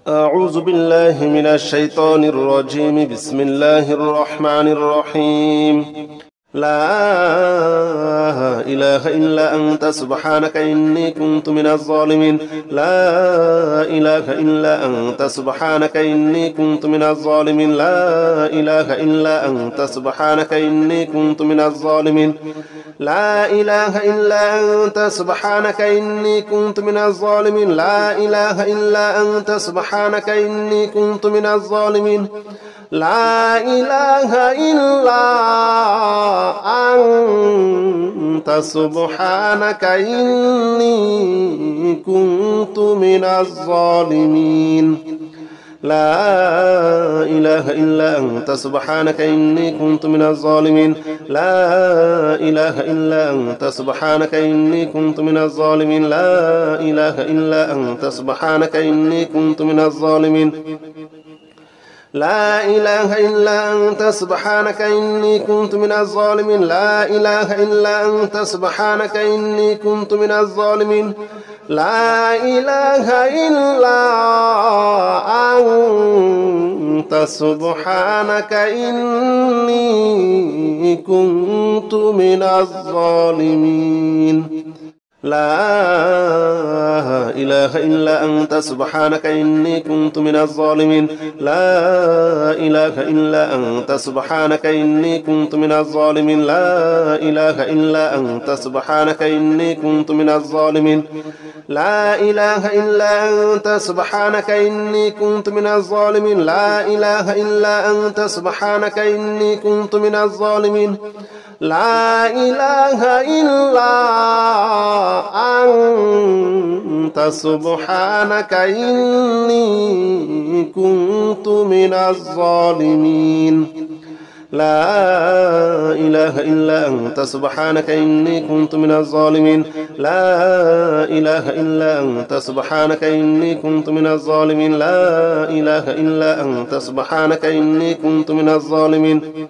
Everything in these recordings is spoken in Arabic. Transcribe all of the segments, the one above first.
أعوذ بالله من الشيطان الرجيم. بسم الله الرحمن الرحيم. لا إله إلا أنت سبحانك إني كنت من الظالمين. لا إله إلا أنت سبحانك إني كنت من الظالمين. لا إله إلا أنت سبحانك إني كنت من الظالمين. لا إله إلا أنت سبحانك إني كنت من الظالمين. لا إله إلا أنت سبحانك إني كنت من الظالمين. لا إله إلا أنت سبحانك إني كنت من الظالمين. لا إله إلا أنت سبحانك إني كنت من الظالمين. لا إله إلا أنت سبحانك إني كنت من الظالمين. لا إله إلا أنت سبحانك إني كنت من الظالمين. لا إله إلا أنت سبحانك إني كنت من الظالمين. لا إله إلا أنت سبحانك إني كنت من الظالمين. لا إله إلا أنت سبحانك إني كنت من الظالمين. لا إله إلا أنت سبحانك إني كنت من الظالمين. لا إله إلا أنت سبحانك إني كنت من الظالمين. لا إله إلا أنت سبحانك إني كنت من الظالمين. لا إله إلا أنت سبحانك إني كنت من الظالمين. لا إله إلا أنت سبحانك إني كنت من الظالمين. لا إله إلا أنت سبحانك إني كنت من الظالمين. لا إله إلا أنت سبحانك إني كنت من الظالمين. لا إله إلا أنت سبحانك إني كنت من الظالمين. لا إله إلا أنت سبحانك إني كنت من الظالمين. لا إله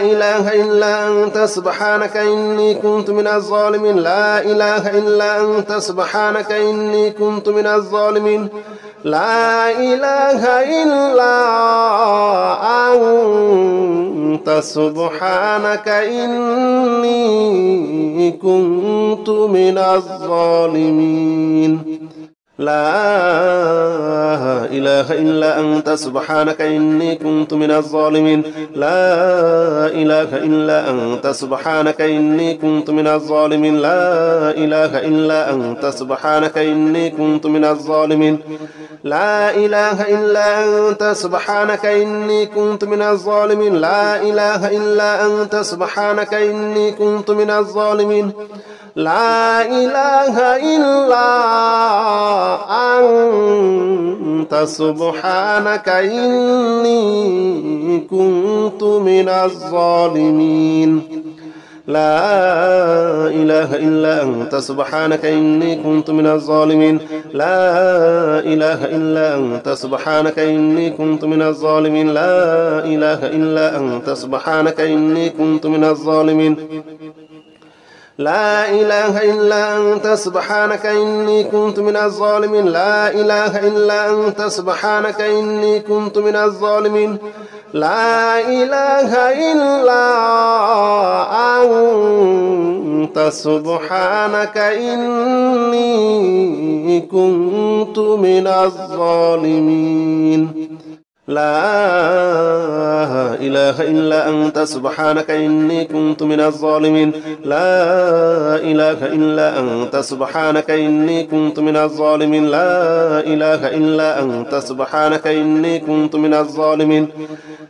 إلا أنت سبحانك إني كنت من الظالمين. لا إله إلا أنت سبحانك إني كنت من الظالمين. لا إله إلا أنت سبحانك إني كنت من الظالمين. لا إله إلا أنت سبحانك إني كنت من الظالمين. لا إله إلا أنت سبحانك إني كنت من الظالمين. لا إله إلا أنت سبحانك إني كنت من الظالمين. لا إله إلا أنت سبحانك إني كنت من الظالمين. لا إله إلا أنت سبحانك إني كنت من الظالمين. لا إله إلا أنت سبحانك إني كنت من الظالمين. لا إله إلا أنت سبحانك إني كنت من الظالمين. لا إله إلا أنت سبحانك إني كنت من الظالمين. لا إله إلا أنت سبحانك إني كنت من الظالمين. لا إله إلا أنت سبحانك إني كنت من الظالمين. لا إله إلا أنت سبحانك إني كنت من الظالمين. لا إله إلا أنت سبحانك إني كنت من الظالمين. لا إله إلا أنت سبحانك إني كنت من الظالمين. لا إله إلا أنت سبحانك إني كنت من الظالمين. لا إله إلا أنت سبحانك إني كنت من الظالمين.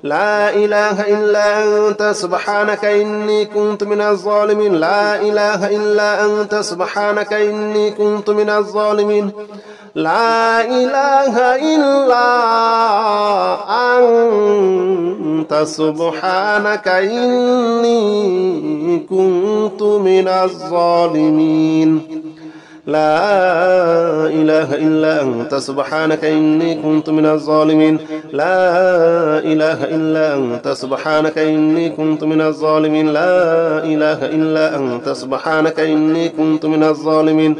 لا إله إلا أنت سبحانك إني كنت من الظالمين. لا إله إلا أنت سبحانك إني كنت من الظالمين. لا إله إلا أنت سبحانك إني كنت من الظالمين. لا إله إلا أنت سبحانك إني كنت من الظالمين. لا إله إلا أنت سبحانك إني كنت من الظالمين. لا إله إلا أنت سبحانك إني كنت من الظالمين.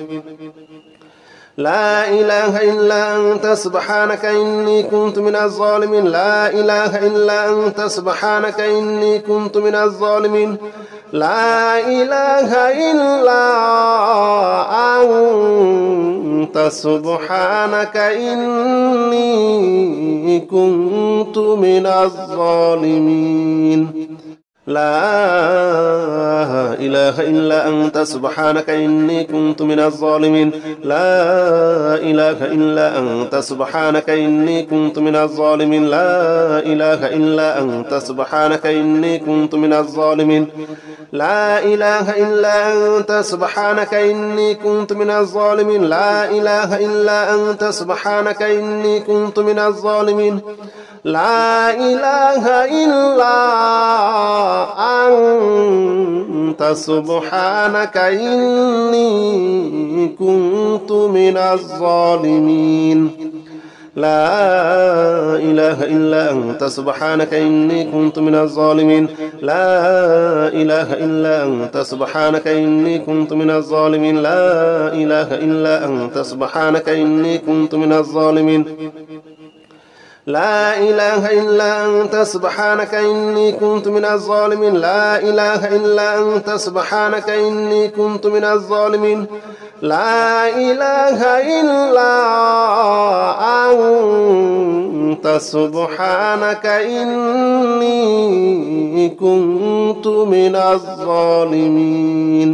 لا إله إلا أنت سبحانك إني كنت من الظالمين لا إله إلا أنت سبحانك إني كنت من الظالمين لا إله إلا أنت سبحانك إني كنت من الظالمين لا إله إلا أنت سبحانك إني كنت من الظالمين لا إله إلا أنت سبحانك إني كنت من الظالمين لا إله إلا أنت سبحانك إني كنت من الظالمين لا إله إلا أنت سبحانك إني كنت من الظالمين لا إله إلا أنت سبحانك إني كنت من الظالمين لا إله إلا أنت سبحانك إني كنت من الظالمين لا إله إلا أنت سبحانك إني كنت من الظالمين لا إله إلا أنت سبحانك إني كنت من الظالمين لا إله إلا أنت سبحانك إني كنت من الظالمين لا إله إلا أنت سبحانك إني كنت من الظالمين لا إله إلا أنت سبحانك إني كنت من الظالمين لا إله إلا أنت سبحانك إني كنت من الظالمين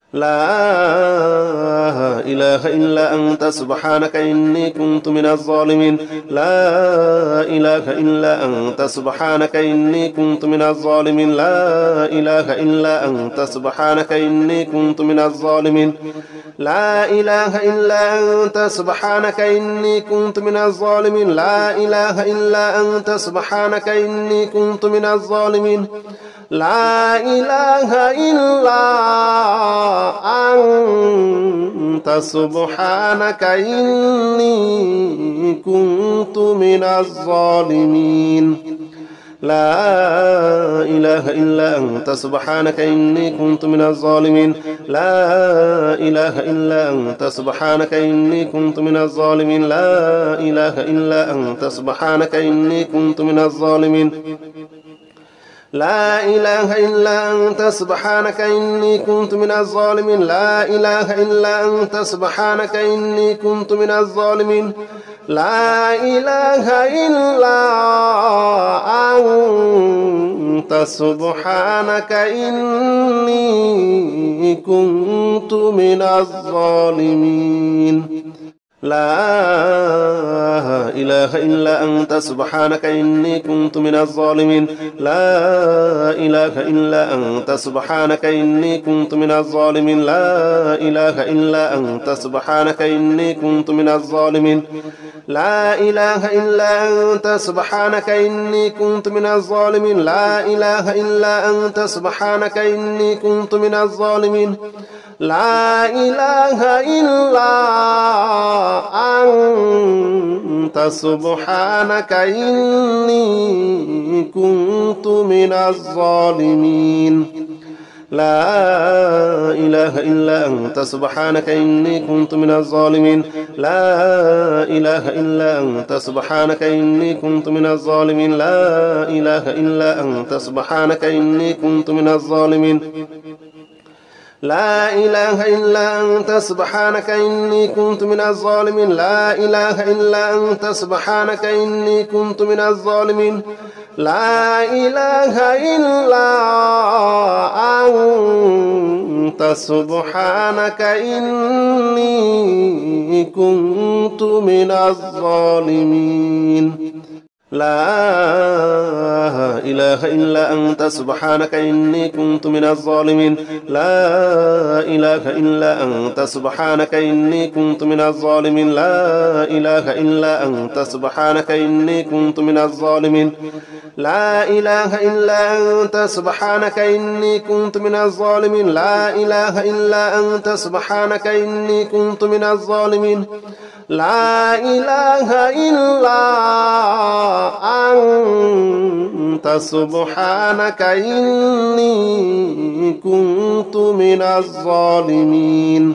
لا إله إلا أنت سبحانك إني كنت من الظالمين لا إله إلا أنت سبحانك إني كنت من الظالمين لا إله إلا أنت سبحانك إني كنت من الظالمين لا إله إلا أنت سبحانك إني كنت من الظالمين لا إله إلا أنت سبحانك إني كنت من الظالمين لا إله إلا أنت سبحانك إني كنت من الظالمين لا إله إلا أنت سبحانك إني كنت من الظالمين لا إله إلا أنت سبحانك إني كنت من الظالمين لا إله إلا أنت سبحانك إني كنت من الظالمين لا إله إلا أنت سبحانك إني كنت من الظالمين لا إله إلا أنت سبحانك إني كنت من الظالمين لا إله إلا أنت سبحانك إني كنت من الظالمين لا إله إلا أنت سبحانك إني كنت من الظالمين لا إله إلا أنت سبحانك إني كنت من الظالمين لا إله إلا أنت سبحانك إني كنت من الظالمين لا إله إلا أنت سبحانك إني كنت من الظالمين لا إله إلا أنت سبحانك إني كنت من الظالمين لا إله إلا أنت سبحانك إني كنت من الظالمين لا إله إلا أنت سبحانك إني كنت من الظالمين لا إله إلا أنت سبحانك إني كنت من الظالمين لا إله إلا أنت سبحانك إني كنت من الظالمين لا إله إلا أنت سبحانك إني كنت من الظالمين لا إله إلا أنت سبحانك إني كنت من الظالمين لا إله إلا أنت سبحانك إني كنت من الظالمين لا إله إلا أنت سبحانك إني كنت من الظالمين لا إله إلا أنت سبحانك إني كنت من الظالمين لا إله إلا أنت سبحانك إني كنت من الظالمين لا إله إلا أنت سبحانك إني كنت من الظالمين لا إله إلا أنت سبحانك إني كنت من الظالمين لا إله إلا أنت سبحانك إني كنت من الظالمين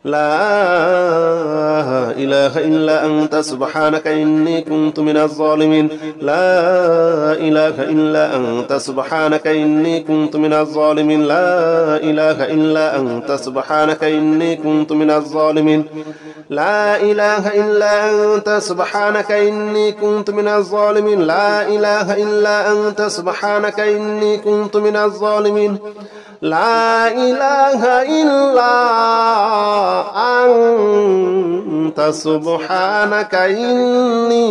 لا إله إلا أنت سبحانك إني كنت من الظالمين لا إله إلا أنت سبحانك إني كنت من الظالمين لا إله إلا أنت سبحانك إني كنت من الظالمين لا إله إلا أنت سبحانك إني كنت من الظالمين لا إله إلا أنت سبحانك إني كنت من الظالمين لا إله إلا أنت سبحانك إني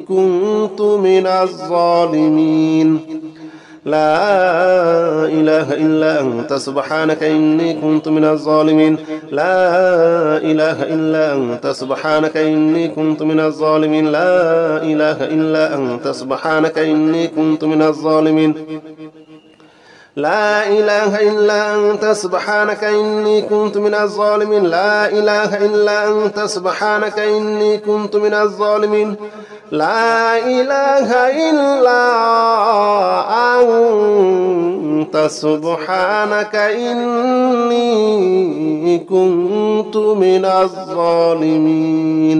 كنت من الظالمين لا إله إلا أنت سبحانك إني كنت من الظالمين لا إله إلا أنت سبحانك إني كنت من الظالمين لا إله إلا أنت سبحانك إني كنت من الظالمين لا إله إلا أنت سبحانك إني كنت من الظالمين لا إله إلا أنت سبحانك إني كنت من الظالمين لا إله إلا أنت سبحانك إني كنت من الظالمين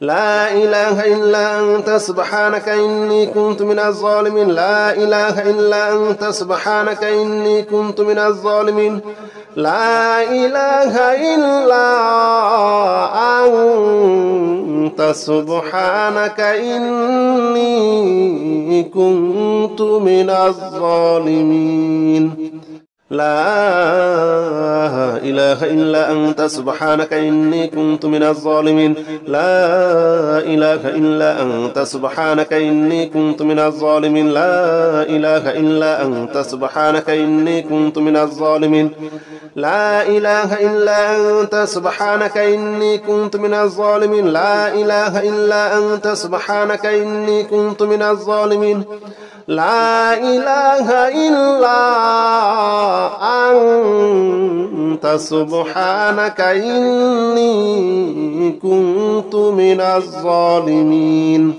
لا إله إلا أنت سبحانك إني كنت من الظالمين لا إله إلا أنت سبحانك إني كنت من الظالمين لا إله إلا أنت سبحانك إني كنت من الظالمين لا إله إلا أنت سبحانك إني كنت من الظالمين لا إله إلا أنت سبحانك إني كنت من الظالمين لا إله إلا أنت سبحانك إني كنت من الظالمين لا إله إلا أنت سبحانك إني كنت من الظالمين لا إله إلا أنت سبحانك إني كنت من الظالمين لا إله إلا أنت سبحانك إني كنت من الظالمين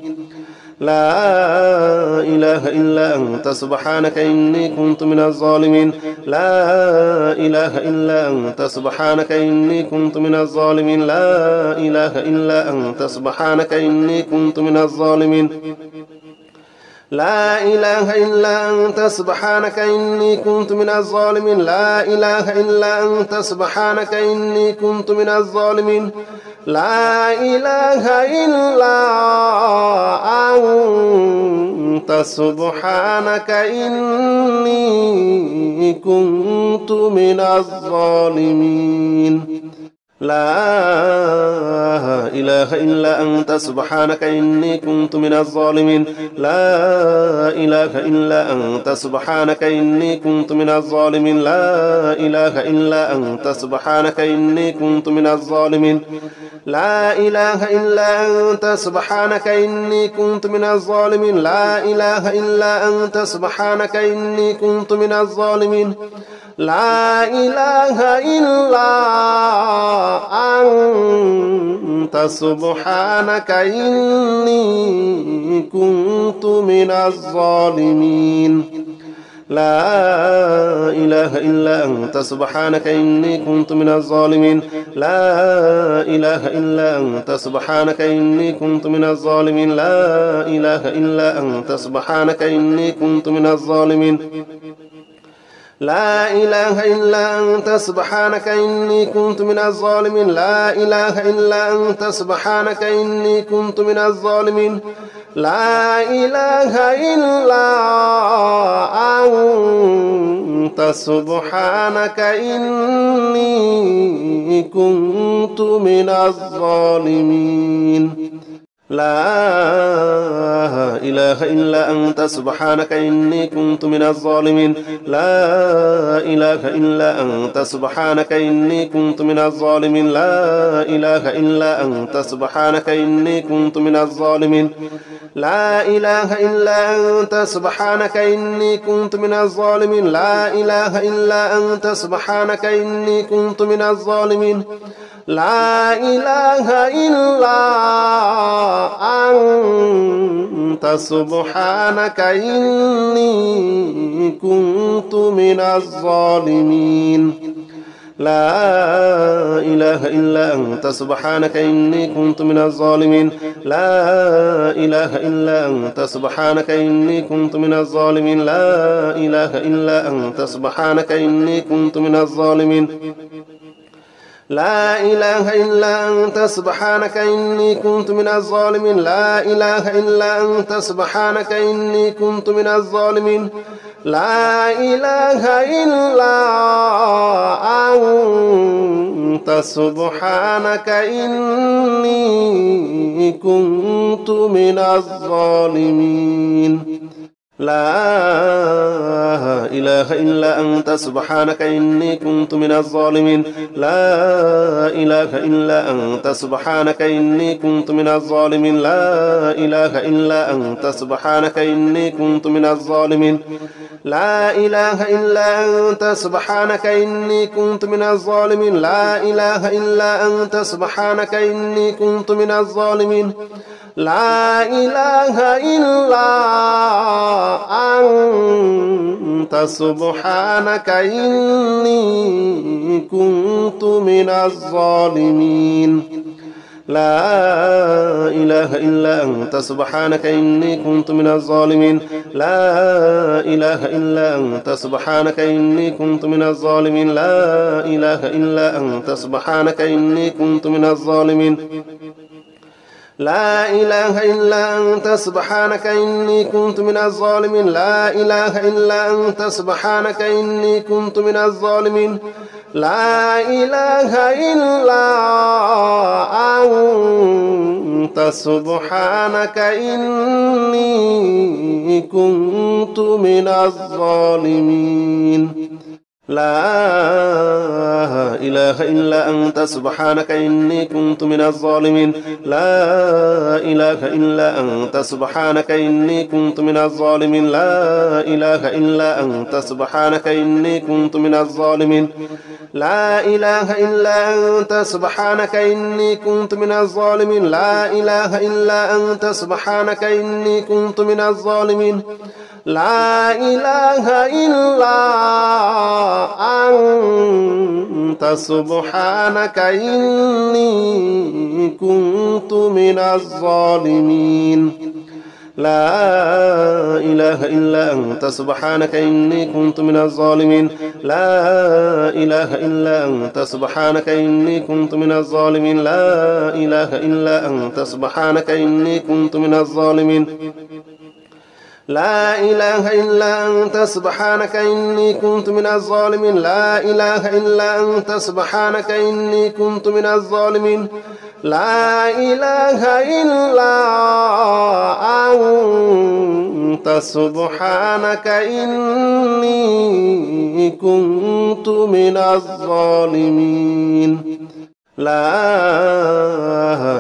لا إله إلا أنت سبحانك إني كنت من الظالمين لا إله إلا أنت سبحانك إني كنت من الظالمين لا إله إلا أنت سبحانك إني كنت من الظالمين لا إله إلا أنت سبحانك إني كنت من الظالمين لا إله إلا أنت سبحانك إني كنت من الظالمين لا إله إلا أنت سبحانك إني كنت من الظالمين لا إله إلا أنت سبحانك إني كنت من الظالمين لا إله إلا أنت سبحانك إني كنت من الظالمين لا إله إلا أنت سبحانك إني كنت من الظالمين لا إله إلا أنت سبحانك إني كنت من الظالمين لا إله إلا أنت سبحانك إني كنت من الظالمين لا إله إلا أنت سبحانك إني كنت من الظالمين لا إله إلا أنت سبحانك إني كنت من الظالمين لا إله إلا أنت سبحانك إني كنت من الظالمين لا إله إلا أنت سبحانك إني كنت من الظالمين لا إله إلا أنت سبحانك إني كنت من الظالمين لا إله إلا أنت سبحانك إني كنت من الظالمين لا إله إلا أنت سبحانك إني كنت من الظالمين لا إله إلا أنت سبحانك إني كنت من الظالمين لا إله إلا أنت سبحانك إني كنت من الظالمين لا إله إلا أنت سبحانك إني كنت من الظالمين لا إله إلا أنت سبحانك إني كنت من الظالمين لا إله إلا أنت سبحانك إني كنت من الظالمين لا إله إلا أنت سبحانك إني كنت من الظالمين لا إله إلا أنت سبحانك إني كنت من الظالمين لا إله إلا أنت سبحانك إني كنت من الظالمين لا إله إلا أنت سبحانك إني كنت من الظالمين لا إله إلا أنت سبحانك إني كنت من الظالمين لا إله إلا أنت سبحانك إني كنت من الظالمين لا إله إلا أنت سبحانك إني كنت من الظالمين لا إله إلا أنت سبحانك إني كنت من الظالمين لا إله إلا أنت سبحانك إني كنت من الظالمين لا إله إلا أنت سبحانك إني كنت من الظالمين لا إله إلا أنت سبحانك إني كنت من الظالمين لا إله إلا أنت سبحانك إني كنت من الظالمين لا إله إلا أنت سبحانك إني كنت من الظالمين لا إله إلا أنت سبحانك إني كنت من الظالمين لا إله إلا أنت سبحانك إني كنت من الظالمين لا إله إلا أنت سبحانك إني كنت من الظالمين لا إله إلا أنت سبحانك إني كنت من الظالمين لا إله إلا أنت سبحانك إني كنت من الظالمين لا إله إلا أنت سبحانك إني كنت من الظالمين لا إله إلا أنت سبحانك إني كنت من الظالمين لا إله إلا أنت سبحانك إني كنت من الظالمين لا إله إلا أنت سبحانك إني كنت من الظالمين لا إله إلا أنت سبحانك إني كنت من الظالمين لا إله إلا أنت سبحانك إني كنت من الظالمين لا إله إلا أنت سبحانك إني كنت من الظالمين لا إله إلا أنت سبحانك إني كنت من الظالمين لا إله إلا أنت سبحانك إني كنت من الظالمين لا إله إلا أنت سبحانك إني كنت من الظالمين لا إله إلا أنت سبحانك إني كنت من الظالمين لا إله إلا أنت سبحانك إني كنت من الظالمين لا إله إلا أنت سبحانك إني كنت من الظالمين لا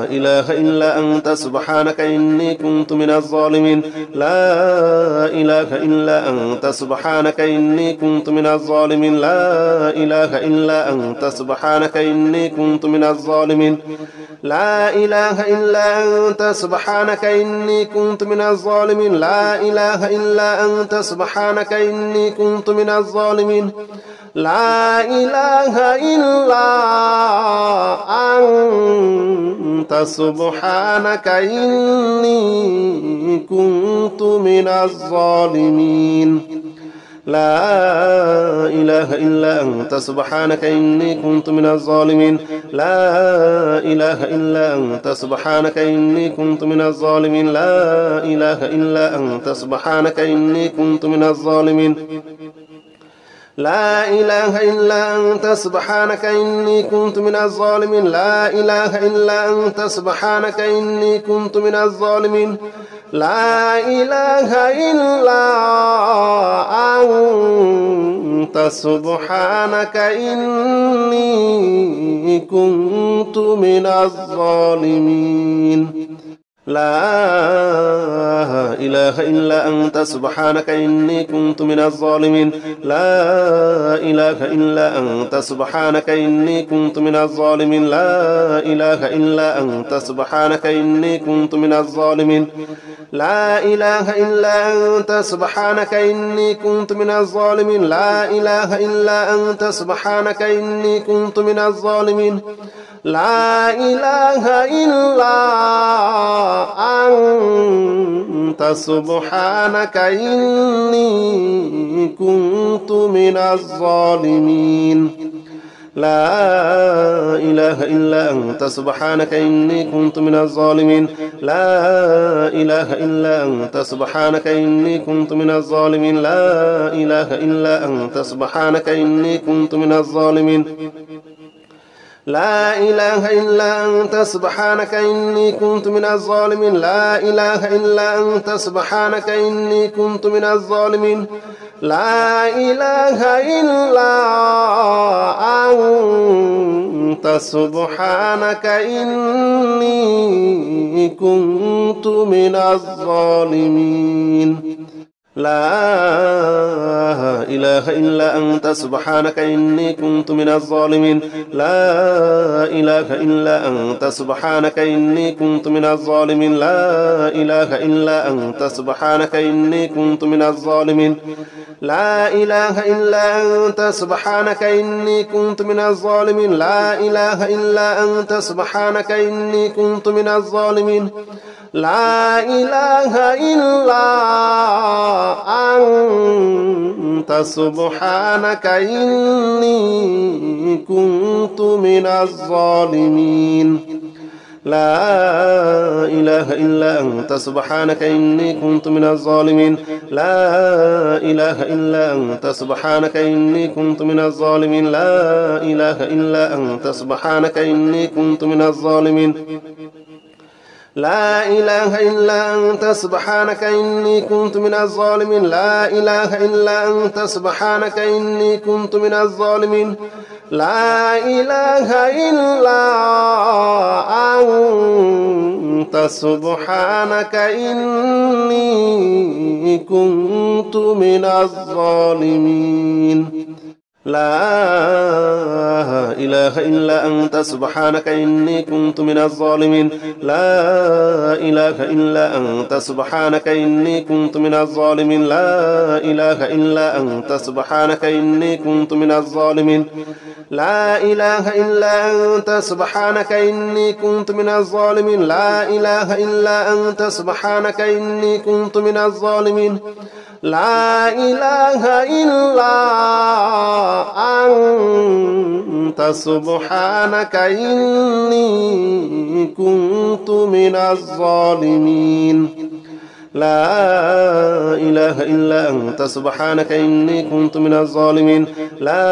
إله إلا أنت سبحانك إني كنت من الظالمين لا إله إلا أنت سبحانك إني كنت من الظالمين لا إله إلا أنت سبحانك إني كنت من الظالمين لا إله إلا أنت سبحانك إني كنت من الظالمين لا إله إلا أنت سبحانك إني كنت من الظالمين لا إله إلا أنت سبحانك إني كنت من الظالمين لا إله إلا أنت سبحانك إني كنت من الظالمين لا إله إلا أنت سبحانك إني كنت من الظالمين لا إله إلا أنت سبحانك إني كنت من الظالمين لا إله إلا أنت سبحانك إني كنت من الظالمين لا إله إلا أنت سبحانك إني كنت من الظالمين لا إله إلا أنت سبحانك إني كنت من الظالمين لا إله إلا أنت سبحانك إني كنت من الظالمين لا إله إلا أنت سبحانك إني كنت من الظالمين لا إله إلا أنت سبحانك إني كنت من الظالمين لا إله إلا أنت سبحانك إني كنت من الظالمين لا إله إلا أنت سبحانك إني كنت من الظالمين لا إله إلا أنت سبحانك إني كنت من الظالمين لا إله إلا أنت سبحانك إني كنت من الظالمين لا إله إلا أنت سبحانك إني كنت من الظالمين لا إله إلا أنت سبحانك إني كنت من الظالمين لا إله إلا أنت سبحانك إني كنت من الظالمين لا إله إلا أنت سبحانك إني كنت من الظالمين لا إله إلا أنت سبحانك إني كنت من الظالمين لا إله إلا أنت سبحانك إني كنت من الظالمين لا إله إلا أنت سبحانك إني كنت من الظالمين لا إله إلا أنت سبحانك إني كنت من الظالمين لا إله إلا أنت سبحانك إني كنت من الظالمين لا إله إلا أنت سبحانك إني كنت من الظالمين لا إله إلا أنت سبحانك إني كنت من الظالمين لا إله إلا أنت سبحانك إني كنت من الظالمين لا إله إلا أنت سبحانك إني كنت من الظالمين لا إله إلا أنت سبحانك إني كنت من الظالمين لا إله إلا أنت سبحانك إني كنت من الظالمين لا إله إلا أنت سبحانك إني كنت من الظالمين لا إله إلا أنت سبحانك إني كنت من الظالمين لا إله إلا أنت سبحانك إني كنت من الظالمين لا إله إلا أنت سبحانك إني كنت من الظالمين لا إله إلا أنت سبحانك إني كنت من الظالمين لا إله إلا أنت سبحانك إني كنت من الظالمين لا إله إلا أنت سبحانك إني كنت من الظالمين لا إله إلا أنت سبحانك إني كنت من الظالمين لا إله إلا أنت سبحانك إني كنت من الظالمين لا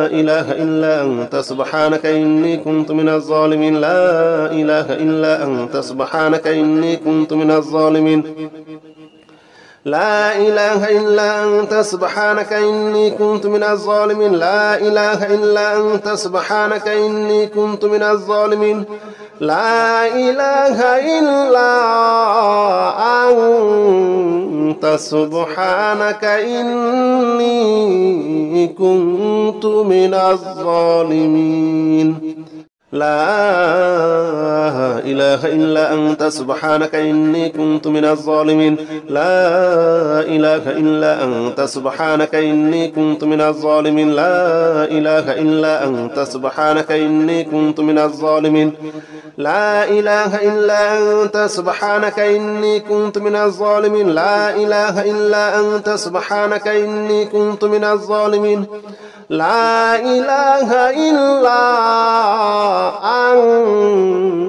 إله إلا أنت سبحانك إني كنت من الظالمين لا إله إلا أنت سبحانك إني كنت من الظالمين لا إله إلا أنت سبحانك إني كنت من الظالمين لا إله إلا أنت سبحانك إني كنت من الظالمين لا إله إلا أنت سبحانك إني كنت من الظالمين لا إله إلا أنت سبحانك إني كنت من الظالمين لا إله إلا أنت سبحانك إني كنت من الظالمين لا إله إلا أنت سبحانك إني كنت من الظالمين لا إله إلا أنت سبحانك إني كنت من الظالمين لا إله إلا أنت سبحانك إني كنت من الظالمين لا إله إلا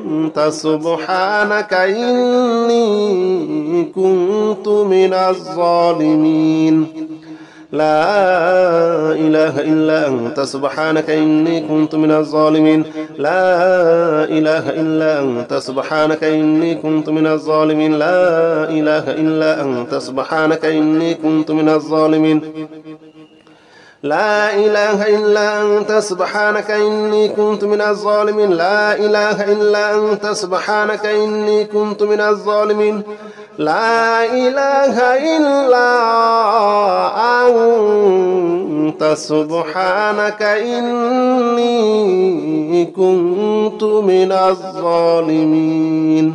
أنت سبحانك إني كنت من الظالمين لا إله إلا أنت سبحانك إني كنت من الظالمين لا إله إلا أنت سبحانك إني كنت من الظالمين لا إله إلا أنت سبحانك إني كنت من الظالمين لا إله إلا أنت سبحانك إني كنت من الظالمين لا إله إلا أنت سبحانك إني كنت من الظالمين لا إله إلا أنت سبحانك إني كنت من الظالمين